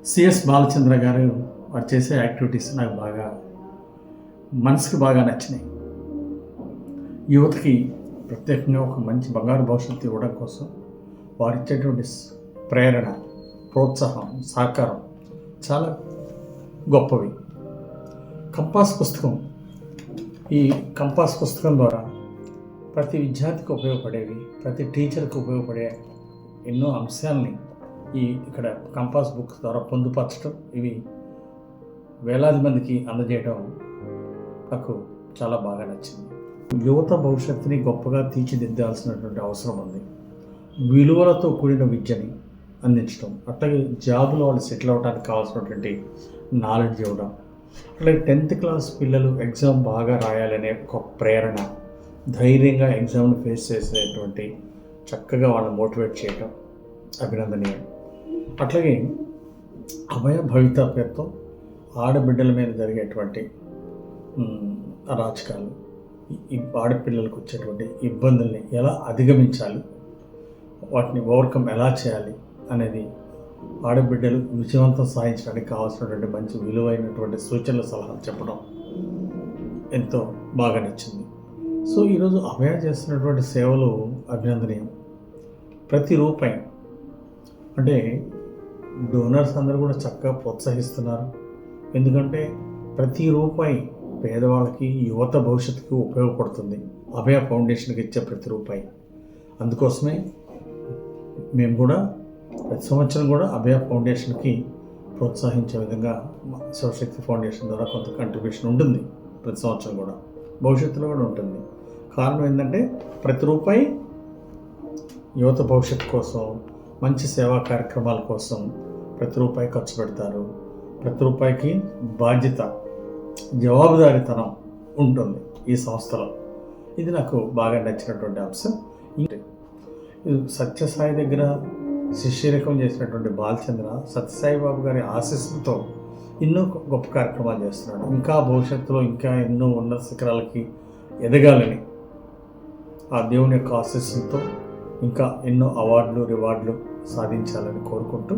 CS Balachandra గారు వారు చేసే యాక్టివిటీస్ నాకు మనసుకి బాగా నచ్చినాయి. యువతకి ప్రత్యేకంగా ఒక మంచి బంగారు భవిష్యత్తు ఇవ్వడం కోసం వారు ఇచ్చేటువంటి ప్రేరణ, ప్రోత్సాహం, సహకారం చాలా గొప్పవి. కంపాస్ పుస్తకం, ఈ కంపాస్ పుస్తకం ద్వారా ప్రతి విద్యార్థికి ఉపయోగపడేవి, ప్రతి టీచర్కి ఉపయోగపడే ఎన్నో అంశాలని ఇక్కడ కంపాస్ బుక్ ద్వారా పొందుపరచడం, ఇవి వేలాది మందికి అందజేయడం నాకు చాలా బాగా నచ్చింది. యువత భవిష్యత్తుని గొప్పగా తీర్చిదిద్దాల్సినటువంటి అవసరం ఉంది. విలువలతో కూడిన విద్యని అందించడం, అట్లాగే జాబులో వాళ్ళు సెటిల్ అవ్వడానికి కావాల్సినటువంటి నాలెడ్జ్ ఇవ్వడం, అట్లాగే 10th క్లాస్ పిల్లలు ఎగ్జామ్ బాగా రాయాలనే ఒక ప్రేరణ, ధైర్యంగా ఎగ్జామ్ను ఫేస్ చేసేటువంటి చక్కగా వాళ్ళని మోటివేట్ చేయడం అభినందనీయం. అట్లాగే అభయ భవిత పేరుతో ఆడబిడ్డల మీద జరిగేటువంటి అరాచకాలు, ఈ ఆడపిల్లలకు వచ్చేటువంటి ఇబ్బందుల్ని ఎలా అధిగమించాలి, వాటిని ఓవర్కమ్ ఎలా చేయాలి అనేది ఆడబిడ్డలు విజయవంతం సాధించడానికి కావాల్సినటువంటి మంచి విలువైనటువంటి సూచనలు, సలహాలు చెప్పడం ఎంతో బాగా నచ్చింది. సో ఈరోజు అభయ చేస్తున్నటువంటి సేవలు అభినందనీయం. ప్రతి రూపాయి అంటే డోనర్స్ అందరూ కూడా చక్కగా ప్రోత్సహిస్తున్నారు. ఎందుకంటే ప్రతి రూపాయి పేదవాళ్ళకి, యువత భవిష్యత్తుకు ఉపయోగపడుతుంది. అభయ ఫౌండేషన్కి ఇచ్చే ప్రతి రూపాయి. అందుకోసమే మేము కూడా ప్రతి సంవత్సరం కూడా అభయ ఫౌండేషన్కి ప్రోత్సహించే విధంగా శివశక్తి ఫౌండేషన్ ద్వారా కొంత కంట్రిబ్యూషన్ ఉంటుంది. ప్రతి సంవత్సరం కూడా, భవిష్యత్తులో కూడా ఉంటుంది. కారణం ఏంటంటే ప్రతి రూపాయి యువత భవిష్యత్తు కోసం, మంచి సేవా కార్యక్రమాల కోసం ప్రతి రూపాయి ఖర్చు పెడతారు. ప్రతి రూపాయికి బాధ్యత, జవాబుదారీతనం ఉంటుంది ఈ సంస్థలో. ఇది నాకు బాగా నచ్చినటువంటి అంశం. సత్యసాయి దగ్గర శిష్యరికం చేసినటువంటి బాలచంద్ర సత్యసాయి బాబు గారి ఆశీస్సులతో ఎన్నో గొప్ప కార్యక్రమాలు చేస్తున్నాడు. ఇంకా భవిష్యత్తులో ఇంకా ఎన్నో ఉన్నత శిఖరాలకి ఎదగాలని ఆ దేవుని యొక్క ఆశీస్సులతో ఇంకా ఎన్నో అవార్డులు, రివార్డులు సాధించాలని కోరుకుంటూ,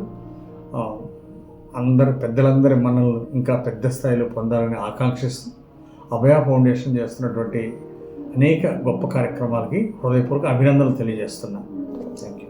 పెద్దలందరి మనల్ని ఇంకా పెద్ద స్థాయిలో పొందాలని ఆకాంక్షిస్తూ అభయ ఫౌండేషన్ చేస్తున్నటువంటి అనేక గొప్ప కార్యక్రమాలకి హృదయపూర్వక అభినందనలు తెలియజేస్తున్నాను. Thank you.